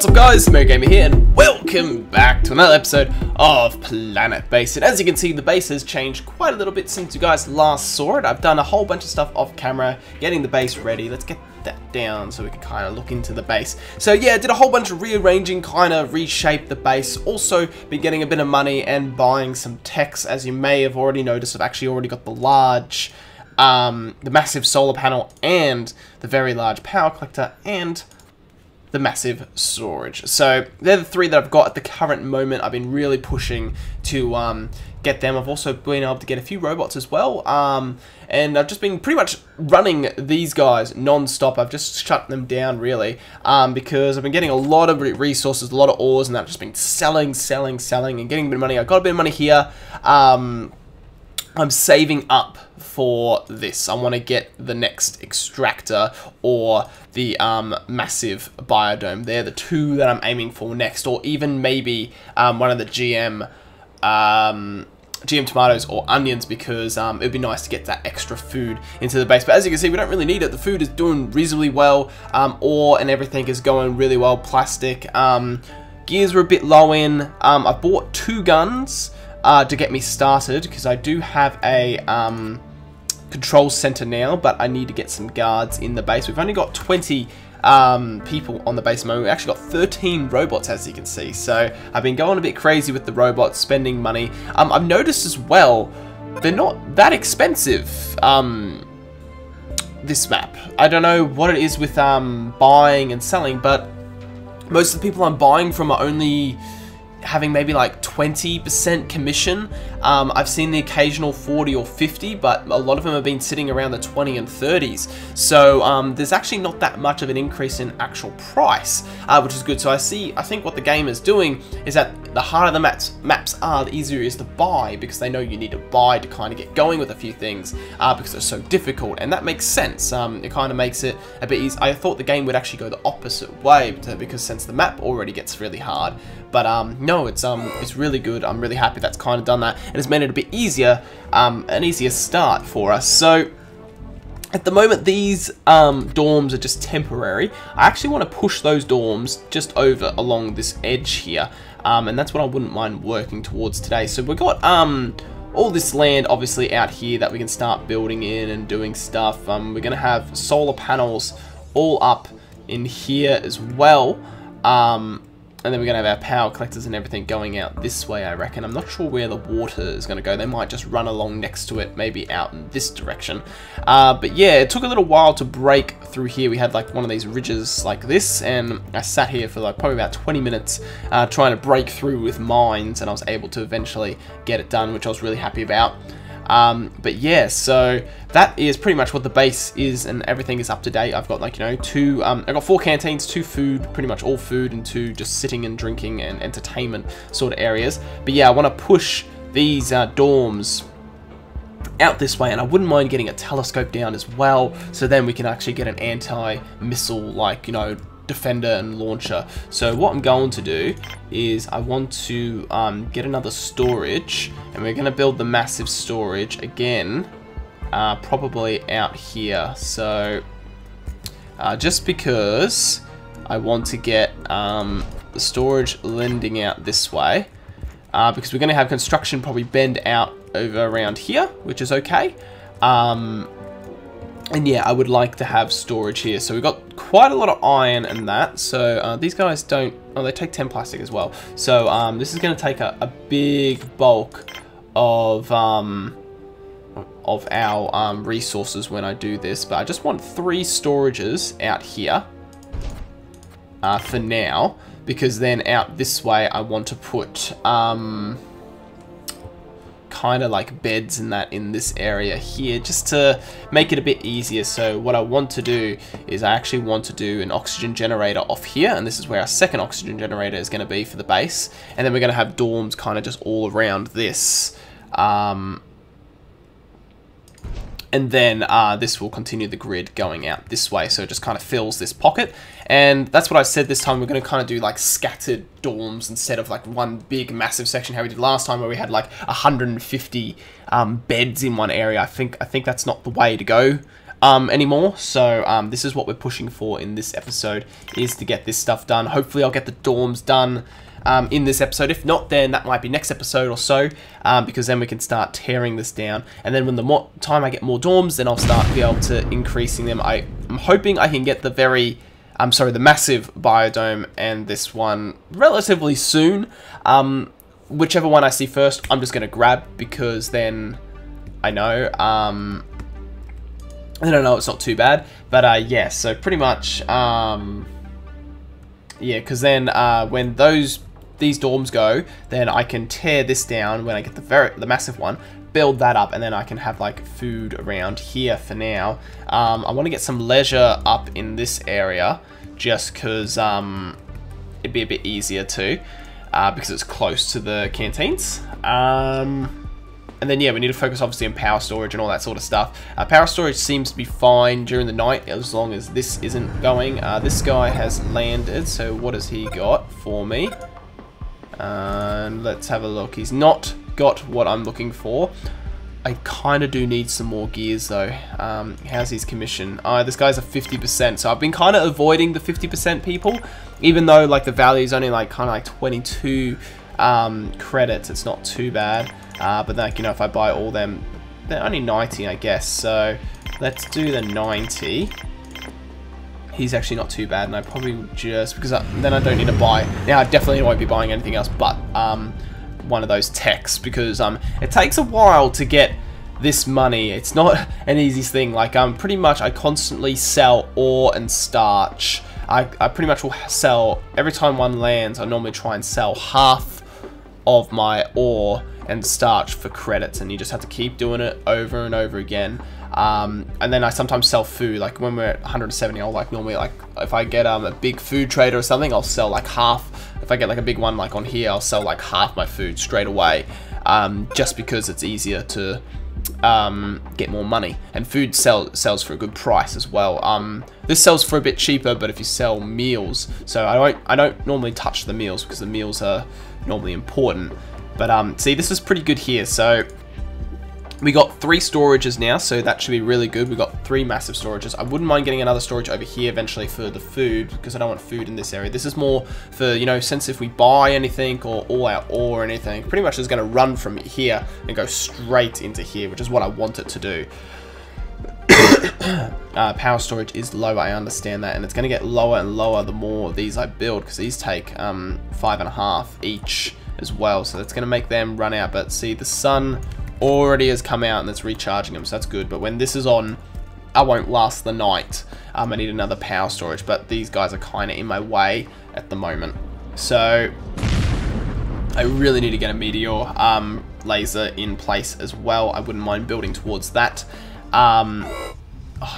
What's up guys, TheMerryGamer here and welcome back to another episode of Planetbase. And as you can see, the base has changed quite a little bit since you guys last saw it. I've done a whole bunch of stuff off camera, getting the base ready. Let's get that down so we can kind of look into the base. So yeah, did a whole bunch of rearranging, kind of reshaped the base. Also been getting a bit of money and buying some techs, as you may have already noticed. I've actually already got the large, the massive solar panel and the very large power collector and the massive storage. So they're the three that I've got at the current moment. I've been really pushing to get them. I've also been able to get a few robots as well. And I've just been pretty much running these guys non-stop. I've just shut them down really because I've been getting a lot of resources, a lot of ores, and I've just been selling and getting a bit of money. I got a bit of money here. I'm saving up for this. I want to get the next extractor or the massive biodome. They're the two that I'm aiming for next, or even maybe one of the GM tomatoes or onions, because it would be nice to get that extra food into the base. But as you can see, we don't really need it. The food is doing reasonably well. Ore and everything is going really well. Plastic. Gears were a bit low in. I bought 2 guns to get me started, because I do have a control center now, but I need to get some guards in the base. We've only got 20 people on the base at the moment. We actually got 13 robots, as you can see. So I've been going a bit crazy with the robots, spending money. I've noticed as well, they're not that expensive, this map. I don't know what it is with buying and selling, but most of the people I'm buying from are only having maybe like 20% commission. I've seen the occasional 40 or 50, but a lot of them have been sitting around the 20 and 30s. So there's actually not that much of an increase in actual price, which is good. So I think what the game is doing is that the harder the maps are, the easier it is to buy, because they know you need to buy to kind of get going with a few things, because they're so difficult, and that makes sense. It kind of makes it a bit easy. I thought the game would actually go the opposite way, because since the map already gets really hard, but no, it's really good. I'm really happy that's kind of done that, and it's made it a bit easier, an easier start for us. So at the moment, these dorms are just temporary. I actually want to push those dorms just over along this edge here, and that's what I wouldn't mind working towards today. So we've got all this land obviously out here that we can start building in and doing stuff. We're going to have solar panels all up in here as well. And then we're going to have our power collectors and everything going out this way, I reckon. I'm not sure where the water is going to go. They might just run along next to it, maybe out in this direction. But yeah, it took a little while to break through here. We had like one of these ridges like this, and I sat here for like probably about 20 minutes trying to break through with mines, and I was able to eventually get it done, which I was really happy about. But yeah, so that is pretty much what the base is, and everything is up to date. I've got like, you know, I've got 4 canteens, 2 food, pretty much all food, and 2 just sitting and drinking and entertainment sort of areas. But yeah, I want to push these dorms out this way, and I wouldn't mind getting a telescope down as well, so then we can actually get an anti-missile, like, you know, defender and launcher. So what I'm going to do is I want to get another storage, and we're going to build the massive storage again, probably out here. So just because I want to get the storage lending out this way, because we're going to have construction probably bend out over around here, which is okay. And yeah, I would like to have storage here. So we've got quite a lot of iron and that. So these guys don't, oh, they take 10 plastic as well. So this is going to take a big bulk of our resources when I do this. But I just want 3 storages out here for now, because then out this way I want to put kind of like beds and that in this area here, just to make it a bit easier. So what I want to do is I actually want to do an oxygen generator off here, and this is where our second oxygen generator is going to be for the base, and then we're going to have dorms kind of just all around this, and then this will continue the grid going out this way, so it just kind of fills this pocket. And that's what I said this time. We're going to kind of do like scattered dorms instead of like one big massive section, how we did last time, where we had like 150 beds in one area. I think that's not the way to go. anymore. So this is what we're pushing for in this episode, is to get this stuff done. Hopefully I'll get the dorms done in this episode. If not, then that might be next episode or so, because then we can start tearing this down. And then when the more time I get more dorms, then I'll start to be able to increasing them. I'm hoping I can get the the massive biodome and this one relatively soon. Whichever one I see first, I'm just going to grab, because then I know, it's not too bad. But yeah, so pretty much, yeah, because then when these dorms go, then I can tear this down when I get the massive one, build that up, and then I can have like food around here for now. I want to get some leisure up in this area, just because it'd be a bit easier too, because it's close to the canteens. And then, yeah, we need to focus obviously on power storage and all that sort of stuff. Power storage seems to be fine during the night, as long as this isn't going. This guy has landed, so what has he got for me? And let's have a look. He's not got what I'm looking for. I kind of do need some more gears, though. How's his commission? This guy's a 50%, so I've been kind of avoiding the 50% people, even though, like, the value is only, like, kind of like 22 credits. It's not too bad. But like, you know, if I buy all them, they're only 90, I guess. So let's do the 90. He's actually not too bad, and I probably just, because then I don't need to buy. Now I definitely won't be buying anything else but one of those techs, because it takes a while to get this money. It's not an easy thing. Like pretty much I constantly sell ore and starch. I pretty much will sell every time one lands. I normally try and sell half of my ore and starch for credits, and you just have to keep doing it over and over again. And then I sometimes sell food, like when we're at 170, I'll like normally, like if I get a big food trader or something, I'll sell like half. If I get like a big one like on here, I'll sell like half my food straight away, just because it's easier to get more money, and food sells for a good price as well. This sells for a bit cheaper, but if you sell meals, so I don't normally touch the meals, because the meals are normally important. But see, this is pretty good here. So we got 3 storages now, so that should be really good. We got 3 massive storages. I wouldn't mind getting another storage over here eventually for the food, because I don't want food in this area. This is more for, you know, since if we buy anything or all our ore or anything, pretty much is going to run from here and go straight into here, which is what I want it to do. Power storage is low, I understand that, and it's going to get lower and lower the more of these I build, because these take 5.5 each as well, so that's going to make them run out. But see, the sun already has come out and it's recharging them, so that's good. But when this is on, I won't last the night. I need another power storage, but these guys are kind of in my way at the moment, so I really need to get a meteor laser in place as well. I wouldn't mind building towards that.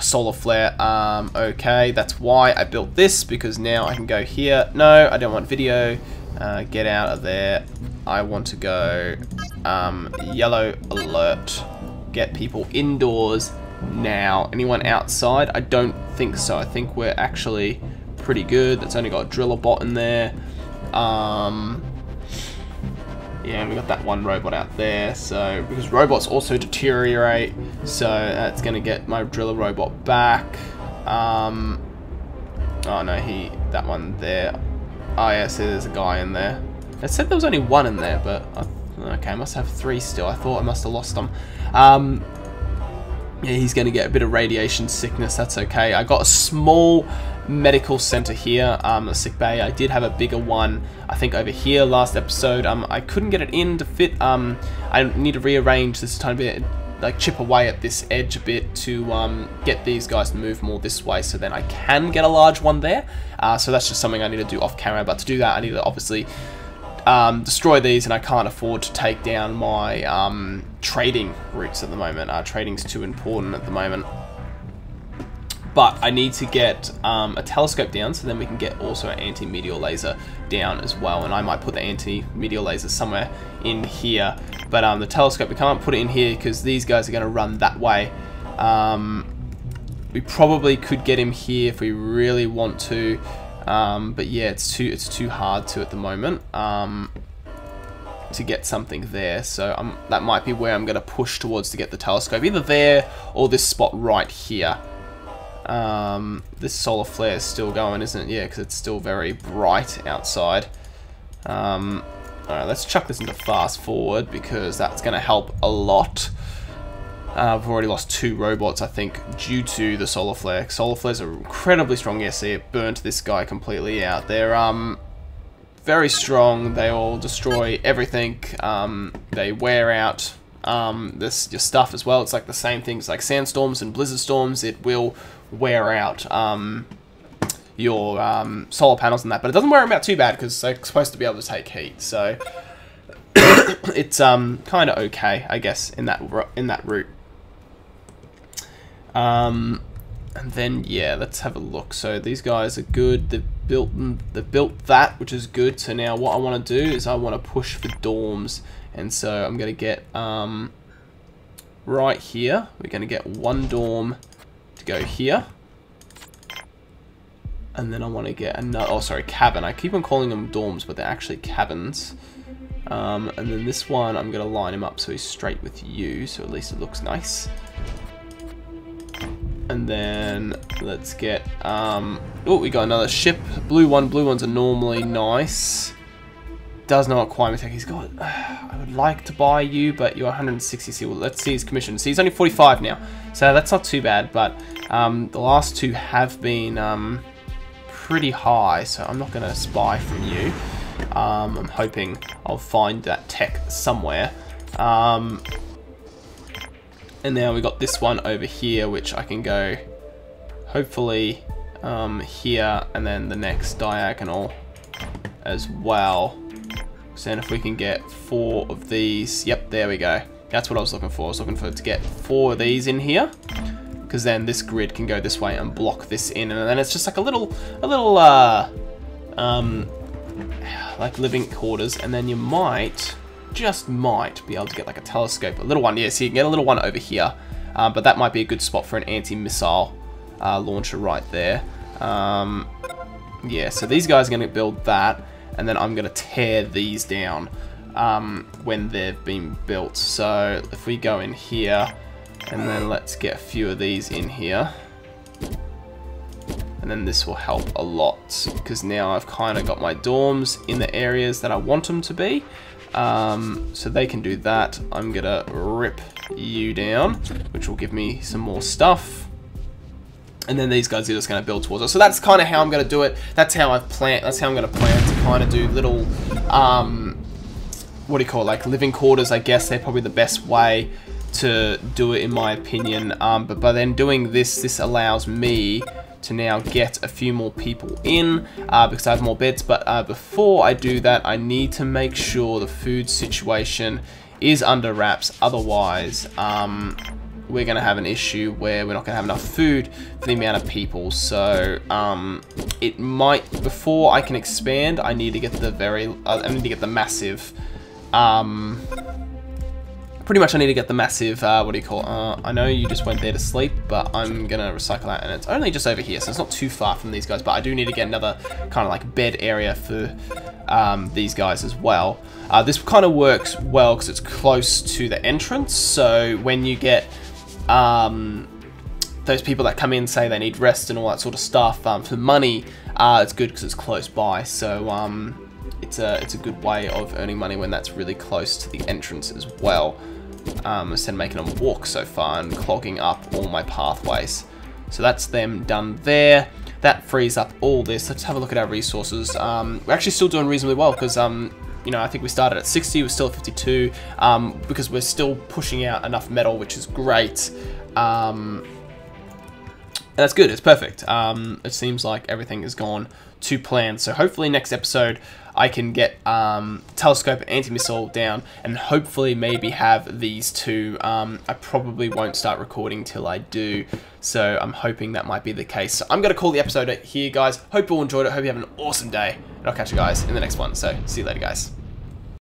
Solar flare, okay, that's why I built this, because now I can go here. No, I don't want video. Get out of there. I want to go yellow alert. Get people indoors now. Anyone outside? I don't think so. I think we're actually pretty good. That's only got a driller bot in there. Yeah, we got that one robot out there. So because robots also deteriorate, so that's gonna get my driller robot back. Oh no, that one there. Oh yeah, so there's a guy in there. It said there was only one in there, but okay, I must have 3 still. I thought I must have lost them. Yeah, he's going to get a bit of radiation sickness. That's okay. I got a small medical center here, a sick bay. I did have a bigger one, I think, over here last episode. I couldn't get it in to fit. I need to rearrange this tiny bit, like chip away at this edge a bit to get these guys to move more this way, so then I can get a large one there. So that's just something I need to do off camera, but to do that I need to obviously destroy these, and I can't afford to take down my trading routes at the moment. Trading's too important at the moment. But I need to get a telescope down, so then we can get also an anti-meteor laser down as well. And I might put the anti-meteor laser somewhere in here. But the telescope, we can't put it in here because these guys are going to run that way. We probably could get him here if we really want to. But yeah, it's too hard to at the moment to get something there. So that might be where I'm going to push towards to get the telescope. Either there or this spot right here. This solar flare is still going, isn't it? Yeah, because it's still very bright outside. Alright, let's chuck this into fast forward because that's going to help a lot. I've already lost 2 robots, I think, due to the solar flare. Solar flares are incredibly strong. Yeah, see, it burnt this guy completely out. They're very strong. They all destroy everything. They wear out your stuff as well. It's like the same things like sandstorms and blizzard storms. It will wear out your solar panels and that, but it doesn't wear them out too bad because they're supposed to be able to take heat. So it's kind of okay, I guess, in that route. And then yeah, let's have a look. So these guys are good. They've built that, which is good. So now what I want to do is I want to push for dorms, and so I'm going to get right here. We're going to get 1 dorm to go here. And then I want to get another, oh sorry, cabin. I keep on calling them dorms, but they're actually cabins. And then this one, I'm going to line him up so he's straight with you, so at least it looks nice. And then let's get, oh, we got another ship. Blue one. Blue ones are normally nice. Does not quite me take. He's got, I would like to buy you, but you're 160. See, well, let's see his commission. See, he's only 45 now, so that's not too bad. But the last 2 have been pretty high, so I'm not going to spy from you. I'm hoping I'll find that tech somewhere. And now we got this one over here, which I can go, hopefully, here, and then the next diagonal as well. So then if we can get 4 of these, yep, there we go. That's what I was looking for. I was looking for to get 4 of these in here, because then this grid can go this way and block this in, and then it's just like a little like living quarters, and then you just might be able to get like a telescope, a little one. Yeah, so you can get a little one over here, but that might be a good spot for an anti-missile launcher right there. Yeah, so these guys are going to build that, and then I'm going to tear these down when they've been built. So if we go in here, and then let's get a few of these in here. And then this will help a lot, because now I've kind of got my dorms in the areas that I want them to be. So they can do that. I'm going to rip you down, which will give me some more stuff. And then these guys are just going to build towards us. So that's kind of how I'm going to do it. That's how I'm going to plan to kind of do little, what do you call it, like living quarters, I guess. They're probably the best way to do it in my opinion. But by then doing this, this allows me to now get a few more people in because I have more beds. But before I do that, I need to make sure the food situation is under wraps. Otherwise, we're going to have an issue where we're not going to have enough food for the amount of people. So it might, before I can expand, I need to get the I need to get the massive, pretty much I need to get the massive, what do you call it? I know you just went there to sleep, but I'm going to recycle that, and it's only just over here, so it's not too far from these guys, but I do need to get another kind of like bed area for these guys as well. This kind of works well because it's close to the entrance, so when you get those people that come in, say they need rest and all that sort of stuff, for money, it's good because it's close by, so it's a good way of earning money when that's really close to the entrance as well, instead of making them walk so far and clogging up all my pathways. So that's them done there. That frees up all this. Let's have a look at our resources. We're actually still doing reasonably well because you know, I think we started at 60, we're still at 52, because we're still pushing out enough metal, which is great. And that's good, it's perfect. It seems like everything has gone to plan. So hopefully next episode I can get telescope and anti-missile down, and hopefully maybe have these two. I probably won't start recording till I do, so I'm hoping that might be the case. So I'm going to call the episode here, guys. Hope you all enjoyed it. Hope you have an awesome day, and I'll catch you guys in the next one. So see you later, guys.